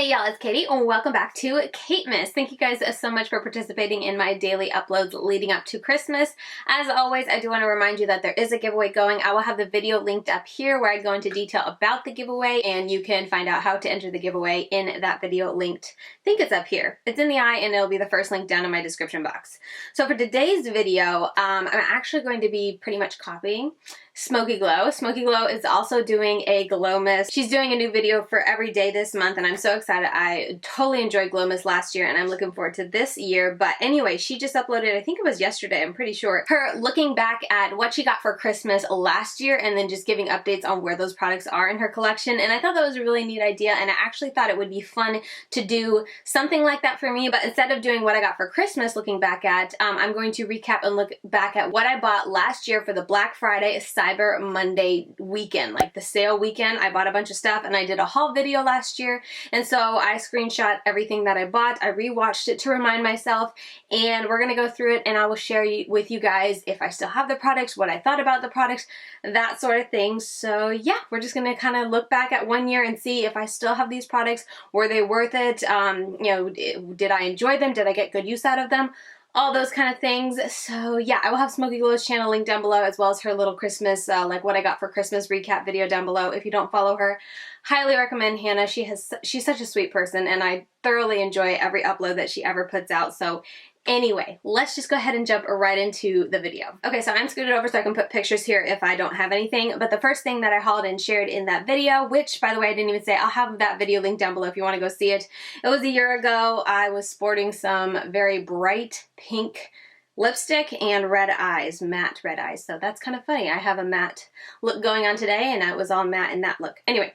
Hey y'all, it's Katie and welcome back to KateMas. Thank you guys so much for participating in my daily uploads leading up to Christmas. As always, I do want to remind you that there is a giveaway going. I will have the video linked up here where I go into detail about the giveaway, and you can find out how to enter the giveaway in that video linked. I think it's up here. It's in the eye and it'll be the first link down in my description box. So for today's video, I'm actually going to be pretty much copying Smokey Glow. Smokey Glow is also doing a Glow Mist. She's doing a new video for every day this month and I'm so excited. I totally enjoyed Glow Mist last year and I'm looking forward to this year. But anyway, she just uploaded, I think it was yesterday, I'm pretty sure, her looking back at what she got for Christmas last year and then just giving updates on where those products are in her collection. And I thought that was a really neat idea and I actually thought it would be fun to do something like that for me. But instead of doing what I got for Christmas looking back at, I'm going to recap and look back at what I bought last year for the Black Friday Cyber Monday weekend, like the sale weekend. I bought a bunch of stuff and I did a haul video last year, and so I screenshot everything that I bought. I rewatched it to remind myself, and we're gonna go through it and I will share with you guys if I still have the products, what I thought about the products, that sort of thing. So yeah, we're just gonna kind of look back at one year and see if I still have these products. Were they worth it? You know, did I enjoy them? Did I get good use out of them? All those kind of things. So yeah, I will have Smokey Glow's channel linked down below, as well as her little Christmas, like what I got for Christmas recap video down below. If you don't follow her, highly recommend Hannah. She's such a sweet person and I thoroughly enjoy every upload that she ever puts out. So anyway, let's just go ahead and jump right into the video. Okay, so I'm scooted over so I can put pictures here if I don't have anything. But the first thing that I hauled and shared in that video, which by the way, I didn't even say, I'll have that video linked down below if you want to go see it. It was a year ago. I was sporting some very bright pink lipstick and red eyes, matte red eyes. So that's kind of funny. I have a matte look going on today and I was all matte in that look. Anyway,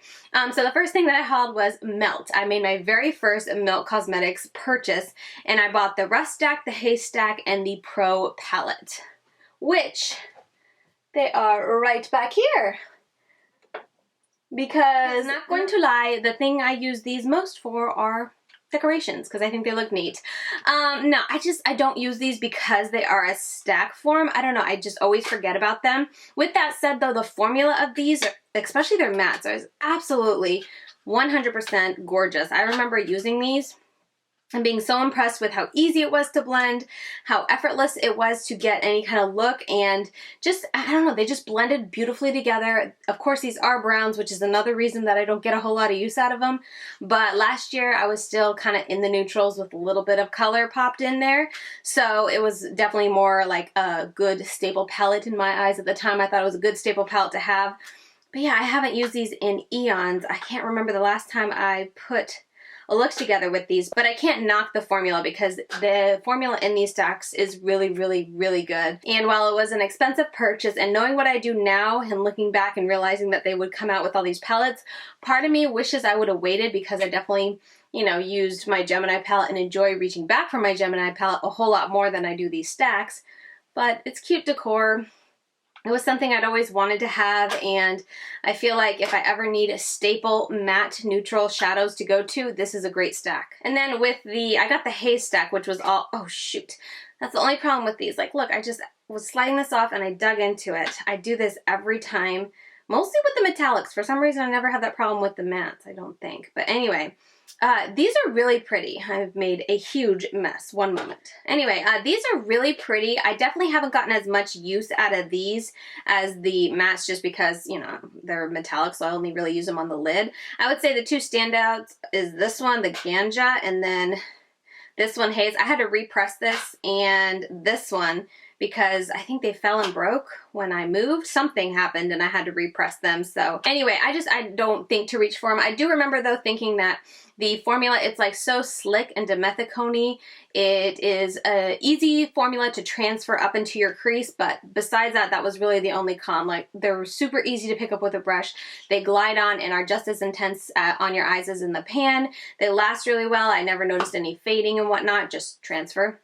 so the first thing that I hauled was Melt. I made my very first Melt Cosmetics purchase and I bought the Rust Stack, the Haystack, and the Pro Palette, which they are right back here. Because, not going to lie, the thing I use these most for are decorations because I think they look neat. No, I don't use these because they are a stack form. I don't know, I just always forget about them. With that said though, the formula of these, especially their mattes, is absolutely 100% gorgeous. I remember using these and being so impressed with how easy it was to blend, how effortless it was to get any kind of look, and just, I don't know, they just blended beautifully together. Of course, these are browns, which is another reason that I don't get a whole lot of use out of them. But last year, I was still kind of in the neutrals with a little bit of color popped in there. So it was definitely more like a good staple palette in my eyes at the time. I thought it was a good staple palette to have. But yeah, I haven't used these in eons. I can't remember the last time I put a look together with these, but I can't knock the formula because the formula in these stacks is really, really, really good. And while it was an expensive purchase, and knowing what I do now and looking back and realizing that they would come out with all these palettes, part of me wishes I would have waited because I definitely, you know, used my Gemini palette and enjoy reaching back for my Gemini palette a whole lot more than I do these stacks. But it's cute decor. It was something I'd always wanted to have, and I feel like if I ever need a staple matte neutral shadows to go to, this is a great stack. And then with the, I got the Haystack, which was all, oh shoot, that's the only problem with these. Like, look, I just was sliding this off and I dug into it. I do this every time, mostly with the metallics. For some reason, I never had that problem with the mattes, I don't think. But anyway, these are really pretty. I've made a huge mess. One moment. Anyway, these are really pretty. I definitely haven't gotten as much use out of these as the mattes just because, you know, they're metallic, so I only really use them on the lid. I would say the two standouts is this one, the Ganja, and then this one, Haze. I had to repress this and this one because I think they fell and broke when I moved. Something happened and I had to repress them. So anyway, I don't think to reach for them. I do remember though thinking that the formula, it's like so slick and demethicone-y. It is a easy formula to transfer up into your crease, but besides that, that was really the only con. Like, they're super easy to pick up with a brush. They glide on and are just as intense on your eyes as in the pan. They last really well. I never noticed any fading and whatnot, just transfer.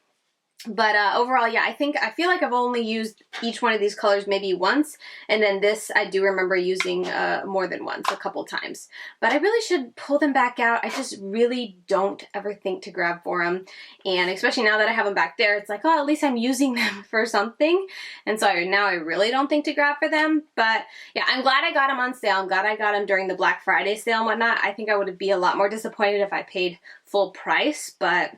But overall, yeah, I feel like I've only used each one of these colors maybe once, and then this I do remember using more than once, a couple times. But I really should pull them back out. I just really don't ever think to grab for them, and especially now that I have them back there, it's like, oh, at least I'm using them for something, and so now I really don't think to grab for them. But yeah, I'm glad I got them on sale. I'm glad I got them during the Black Friday sale and whatnot. I think I would be a lot more disappointed if I paid full price, but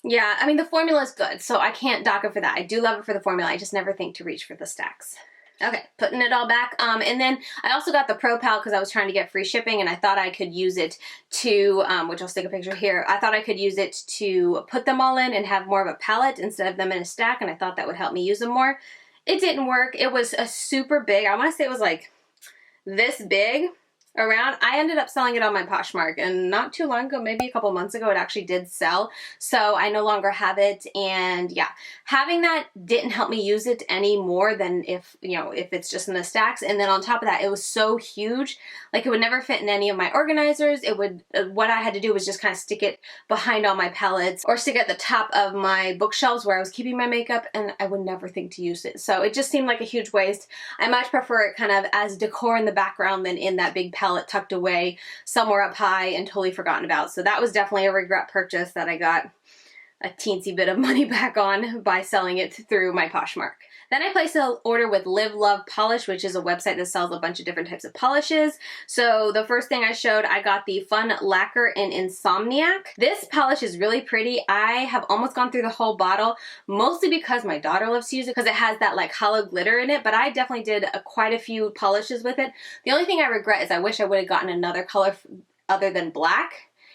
yeah, I mean, the formula is good, so I can't dock it for that. I do love it for the formula. I just never think to reach for the stacks. Okay, putting it all back. And then I also got the Pro Pal because I was trying to get free shipping, and I thought I could use it to, which I'll stick a picture here. I thought I could use it to put them all in and have more of a palette instead of them in a stack, and I thought that would help me use them more. It didn't work. It was a super big, I want to say it was like this big around. I ended up selling it on my Poshmark, and not too long ago, maybe a couple months ago, it actually did sell, so I no longer have it. And yeah, having that didn't help me use it any more than if, you know, if it's just in the stacks. And then on top of that, it was so huge, like it would never fit in any of my organizers. It would, what I had to do was just kind of stick it behind all my palettes or stick it at the top of my bookshelves where I was keeping my makeup, and I would never think to use it. So it just seemed like a huge waste. I much prefer it kind of as decor in the background than in that big palette tucked away somewhere up high and totally forgotten about. So that was definitely a regret purchase that I got a teensy bit of money back on by selling it through my Poshmark. Then I placed an order with Live Love Polish, which is a website that sells a bunch of different types of polishes. So the first thing I showed, I got the Fun Lacquer in Insomniac. This polish is really pretty. I have almost gone through the whole bottle, mostly because my daughter loves to use it because it has that like hollow glitter in it, but I definitely did quite a few polishes with it. The only thing I regret is I wish I would have gotten another color other than black,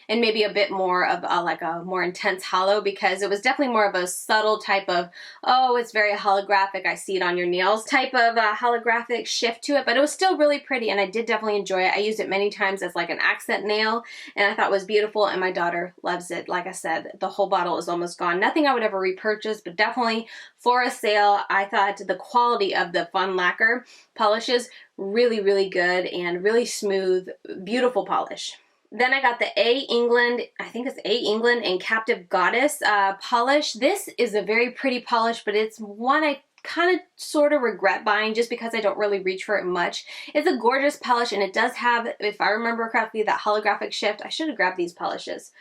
and maybe a bit more of like a more intense hollow, because it was definitely more of a subtle type of, oh, it's very holographic, I see it on your nails type of holographic shift to it, but it was still really pretty, and I did definitely enjoy it. I used it many times as like an accent nail, and I thought it was beautiful, and my daughter loves it. Like I said, the whole bottle is almost gone. Nothing I would ever repurchase, but definitely for a sale, I thought the quality of the Fun Lacquer polishes really, really good and really smooth, beautiful polish. Then I got the A. England, I think it's A. England and Captive Goddess polish. This is a very pretty polish, but it's one I kind of sort of regret buying just because I don't really reach for it much. It's a gorgeous polish, and it does have, if I remember correctly, that holographic shift. I should have grabbed these polishes,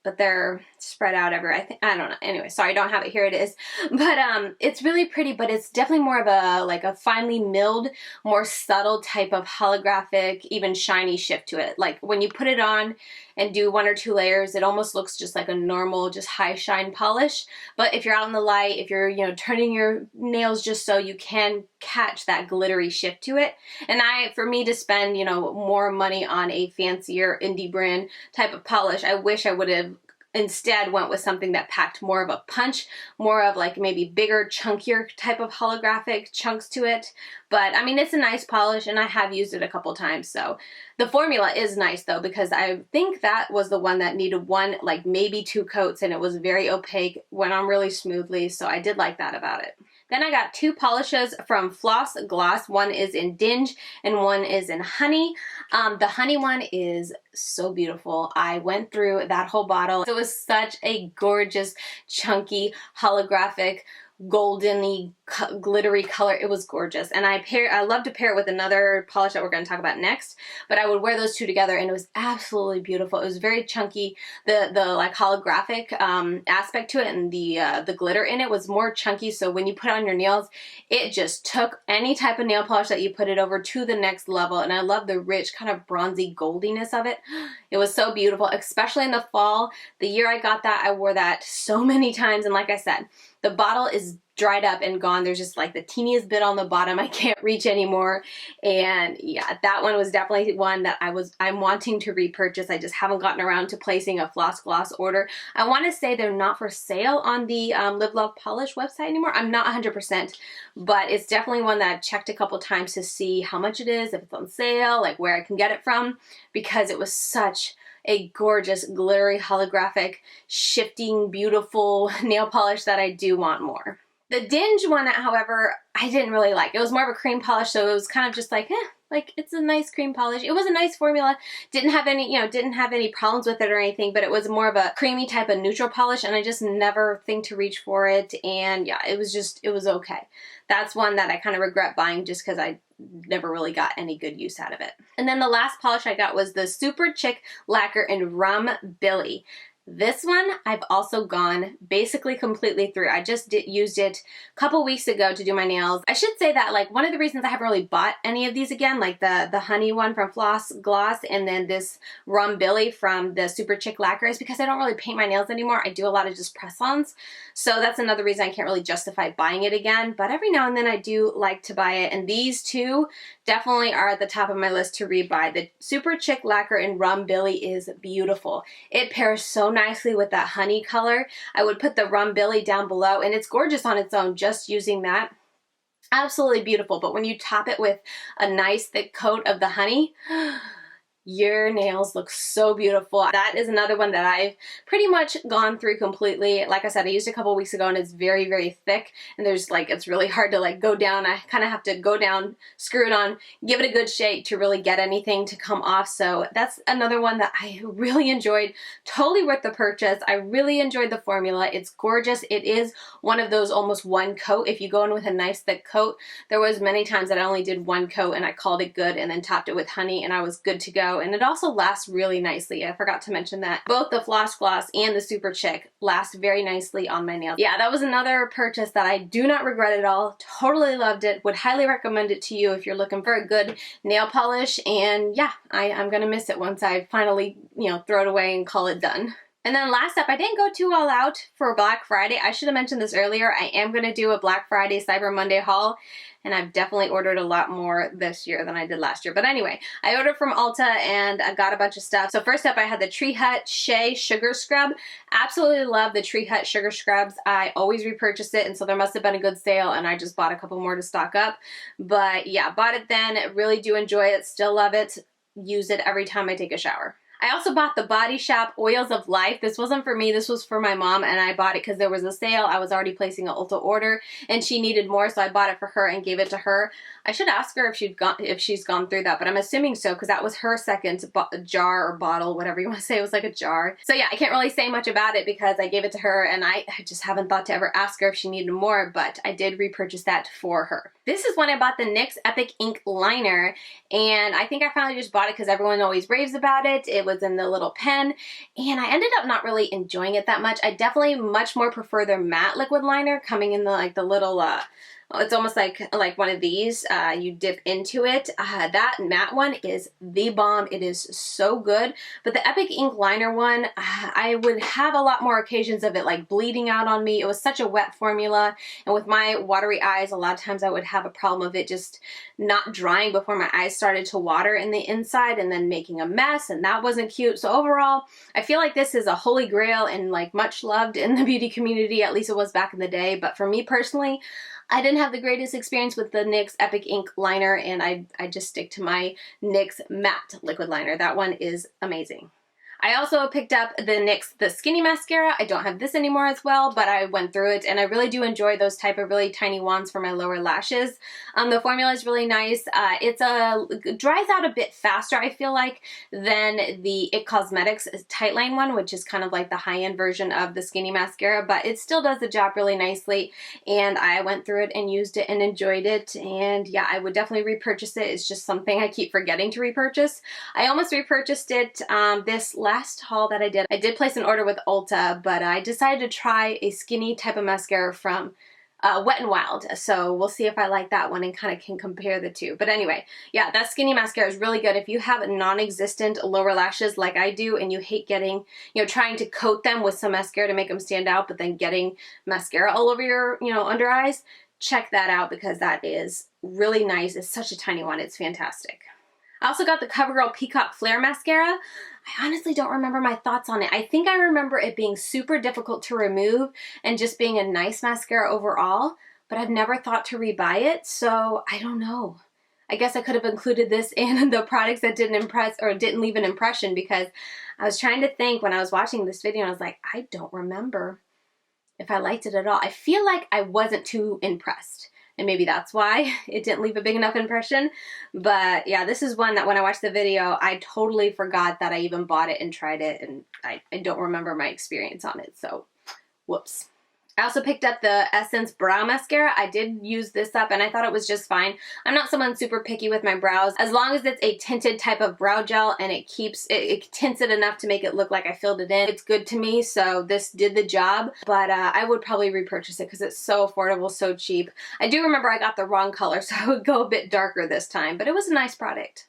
but they're spread out everywhere. I don't know. Anyway, sorry, I don't have it. Here it is. But it's really pretty, but it's definitely more of a like a finely milled, more subtle type of holographic, even shiny shift to it. Like when you put it on and do 1 or 2 layers, it almost looks just like a normal, just high shine polish. But if you're out in the light, if you're, you know, turning your nails just so, you can catch that glittery shift to it. And for me to spend, you know, more money on a fancier indie brand type of polish, I wish I would have instead went with something that packed more of a punch, more of like maybe bigger, chunkier type of holographic chunks to it. But I mean, it's a nice polish, and I have used it a couple times. So the formula is nice though, because I think that was the one that needed 1, like maybe 2 coats, and it was very opaque, went on really smoothly. So I did like that about it. Then I got 2 polishes from Floss Gloss. One is in Dinge and one is in Honey. The Honey one is so beautiful. I went through that whole bottle. It was such a gorgeous, chunky, holographic, golden-y, glittery color. It was gorgeous, and I love to pair it with another polish that we're going to talk about next, but I would wear those 2 together, and it was absolutely beautiful. It was very chunky. The like holographic aspect to it, and the glitter in it was more chunky, so when you put it on your nails, it just took any type of nail polish that you put it over to the next level. And I love the rich kind of bronzy goldiness of it. It was so beautiful, especially in the fall. The year I got that, I wore that so many times, and like I said, the bottle is dried up and gone. There's just like the teeniest bit on the bottom I can't reach anymore. And yeah, that one was definitely one that I'm wanting to repurchase. I just haven't gotten around to placing a Floss Gloss order. I want to say they're not for sale on the Live Love Polish website anymore. I'm not 100%, but it's definitely one that I've checked a couple times to see how much it is, if it's on sale, like where I can get it from, because it was such a gorgeous, glittery, holographic, shifting, beautiful nail polish that I do want more. The Dinge one, however, I didn't really like. It was more of a cream polish, so it was kind of just like, like it's a nice cream polish. It was a nice formula. Didn't have any, didn't have any problems with it or anything, but it was more of a creamy type of neutral polish, and I just never think to reach for it. And yeah, it was okay. That's one that I kind of regret buying just because I never really got any good use out of it. And then the last polish I got was the SuperChic Lacquer in Rum-Billie. This one I've also gone basically completely through. I just used it a couple weeks ago to do my nails. I should say that like one of the reasons I haven't really bought any of these again, like the honey one from Floss Gloss and then this Rum-Billie from the SuperChic Lacquer, is because I don't really paint my nails anymore. I do a lot of just press-ons. So that's another reason I can't really justify buying it again. But every now and then I do like to buy it. And these two definitely are at the top of my list to rebuy. The SuperChic Lacquer in Rum-Billie is beautiful. It pairs so nicely with that honey color. I would put the Rum-Billie down below, and it's gorgeous on its own just using that. Absolutely beautiful, but when you top it with a nice thick coat of the honey, your nails look so beautiful. That is another one that I've pretty much gone through completely. Like I said, I used it a couple weeks ago and it's very, very thick, and there's like, it's really hard to like go down. I kind of have to go down, screw it on, give it a good shake to really get anything to come off. So that's another one that I really enjoyed. Totally worth the purchase. I really enjoyed the formula. It's gorgeous. It is one of those almost one coat. If you go in with a nice thick coat, there was many times that I only did one coat and I called it good and then topped it with honey and I was good to go. And it also lasts really nicely. I forgot to mention that. Both the Floss Gloss and the SuperChic last very nicely on my nails. Yeah, that was another purchase that I do not regret at all. Totally loved it. Would highly recommend it to you if you're looking for a good nail polish. And yeah, I'm gonna miss it once I finally, throw it away and call it done. And then last up, I didn't go too all out for Black Friday. I should have mentioned this earlier. I am going to do a Black Friday Cyber Monday haul, and I've definitely ordered a lot more this year than I did last year. But anyway, I ordered from Ulta and I got a bunch of stuff. So first up, I had the Tree Hut Shea Sugar Scrub. Absolutely love the Tree Hut Sugar Scrubs. I always repurchase it, and so there must have been a good sale, and I just bought a couple more to stock up. But yeah, bought it then. Really do enjoy it. Still love it. Use it every time I take a shower. I also bought the Body Shop Oils of Life. This wasn't for me, this was for my mom, and I bought it because there was a sale. I was already placing an Ulta order and she needed more, so I bought it for her and gave it to her. I should ask her if she's gone through that, but I'm assuming so because that was her second jar or bottle, whatever you want to say. It was like a jar. So yeah, I can't really say much about it because I gave it to her and I just haven't thought to ever ask her if she needed more, but I did repurchase that for her. This is when I bought the NYX Epic Ink Liner, and I think I finally just bought it because everyone always raves about it. It was in the little pen, and I ended up not really enjoying it that much. I definitely much more prefer their matte liquid liner coming in the little it's almost like one of these. You dip into it. That matte one is the bomb. It is so good. But the Epic Ink Liner one, I would have a lot more occasions of it like bleeding out on me. It was such a wet formula, and with my watery eyes, a lot of times I would have a problem of it just not drying before my eyes started to water in the inside and then making a mess, and that wasn't cute. So overall, I feel like this is a holy grail and like much loved in the beauty community. At least it was back in the day. But for me personally, I didn't have the greatest experience with the NYX Epic Ink Liner, and I just stick to my NYX Matte Liquid Liner. That one is amazing. I also picked up the NYX The Skinny Mascara. I don't have this anymore as well, but I went through it, and I really do enjoy those type of really tiny wands for my lower lashes. The formula is really nice. It dries out a bit faster, I feel like, than the IT Cosmetics Tightline one, which is kind of like the high-end version of the Skinny Mascara, but it still does the job really nicely, and I went through it and used it and enjoyed it, and yeah, I would definitely repurchase it. It's just something I keep forgetting to repurchase. I almost repurchased it this last haul that I did place an order with Ulta, but I decided to try a skinny type of mascara from Wet n Wild, so we'll see if I like that one and kind of can compare the two. But anyway, yeah, that Skinny Mascara is really good if you have non-existent lower lashes like I do and you hate getting, trying to coat them with some mascara to make them stand out, but then getting mascara all over your, under eyes. Check that out because that is really nice. It's such a tiny one. It's fantastic. I also got the Covergirl Peacock Flare Mascara. I honestly don't remember my thoughts on it. I think I remember it being super difficult to remove and just being a nice mascara overall, but I've never thought to rebuy it, so I don't know. I guess I could have included this in the products that didn't impress or didn't leave an impression, because I was trying to think when I was watching this video and I was like, I don't remember if I liked it at all. I feel like I wasn't too impressed. And maybe that's why it didn't leave a big enough impression. But yeah, this is one that when I watched the video, I totally forgot that I even bought it and tried it. And I don't remember my experience on it. So, whoops. I also picked up the Essence Brow Mascara. I did use this up and I thought it was just fine. I'm not someone super picky with my brows. As long as it's a tinted type of brow gel and it tints it enough to make it look like I filled it in, it's good to me, so this did the job. But I would probably repurchase it because it's so affordable, so cheap. I do remember I got the wrong color, so I would go a bit darker this time, but it was a nice product.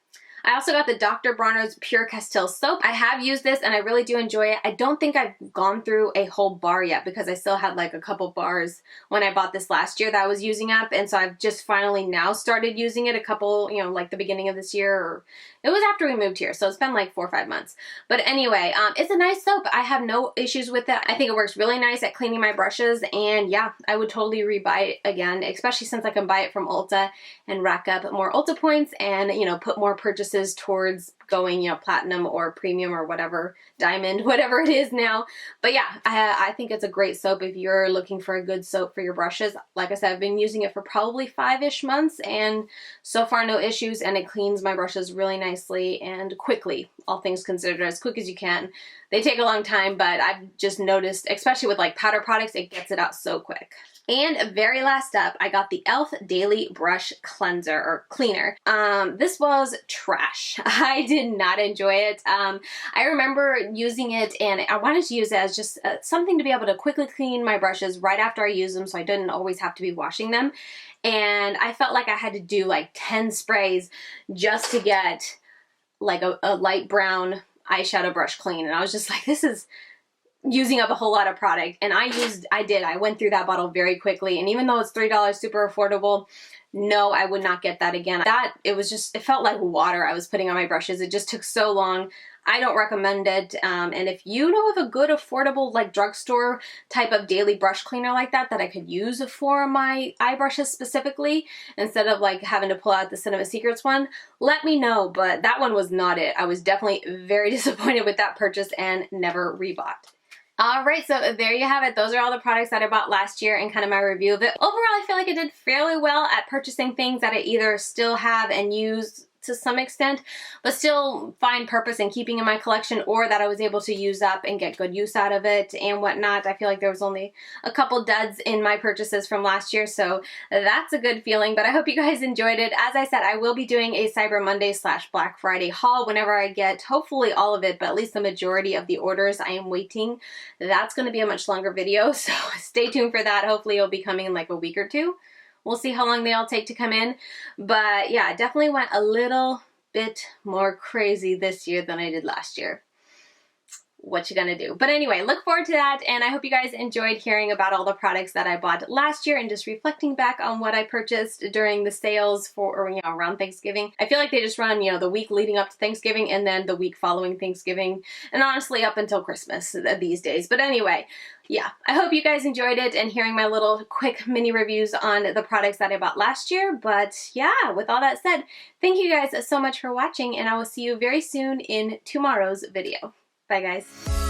I also got the Dr. Bronner's Pure Castile soap. I have used this and I really do enjoy it. I don't think I've gone through a whole bar yet because I still had like a couple bars when I bought this last year that I was using up, and so I've just finally now started using it a couple, you know, like the beginning of this year, or it was after we moved here, so it's been like 4 or 5 months. But anyway, it's a nice soap. I have no issues with it. I think it works really nice at cleaning my brushes, and yeah, I would totally rebuy it again, especially since I can buy it from Ulta and rack up more Ulta points and, you know, put more purchases towards going, you know, platinum or premium or whatever, diamond, whatever it is now. But yeah, I think it's a great soap if you're looking for a good soap for your brushes. Like I said, I've been using it for probably 5-ish months and so far no issues, and it cleans my brushes really nicely and quickly, all things considered, as quick as you can. They take a long time, but I've just noticed, especially with like powder products, it gets it out so quick. And very last up, I got the e.l.f. Daily Brush Cleanser, or Cleaner. This was trash. I did not enjoy it. I remember using it and I wanted to use it as just something to be able to quickly clean my brushes right after I use them so I didn't always have to be washing them. And I felt like I had to do like 10 sprays just to get like a light brown eyeshadow brush clean. And I was just like, this is using up a whole lot of product. And I went through that bottle very quickly, and even though it's $3, super affordable, no, I would not get that again. It felt like water I was putting on my brushes. It just took so long. I don't recommend it. And if you know of a good, affordable, like drugstore type of daily brush cleaner like that I could use for my eye brushes specifically, instead of like having to pull out the Cinema Secrets one, let me know. But that one was not it. I was definitely very disappointed with that purchase and never rebought. Alright, so there you have it. Those are all the products that I bought last year and kind of my review of it. Overall, I feel like I did fairly well at purchasing things that I either still have and use to some extent, but still find purpose in keeping in my collection, or that I was able to use up and get good use out of it and whatnot. I feel like there was only a couple duds in my purchases from last year, so that's a good feeling. But I hope you guys enjoyed it. As I said, I will be doing a Cyber Monday / Black Friday haul whenever I get, hopefully all of it, but at least the majority of the orders I am waiting. That's going to be a much longer video, so stay tuned for that. Hopefully it'll be coming in like a week or two. We'll see how long they all take to come in. But yeah, it definitely went a little bit more crazy this year than I did last year. What you gonna do? But anyway, look forward to that, and I hope you guys enjoyed hearing about all the products that I bought last year and just reflecting back on what I purchased during the sales for, you know, around Thanksgiving. I feel like they just run, you know, the week leading up to Thanksgiving and then the week following Thanksgiving, and honestly up until Christmas these days. But anyway, yeah, I hope you guys enjoyed it and hearing my little quick mini reviews on the products that I bought last year. But yeah, with all that said, thank you guys so much for watching, and I will see you very soon in tomorrow's video. Bye guys.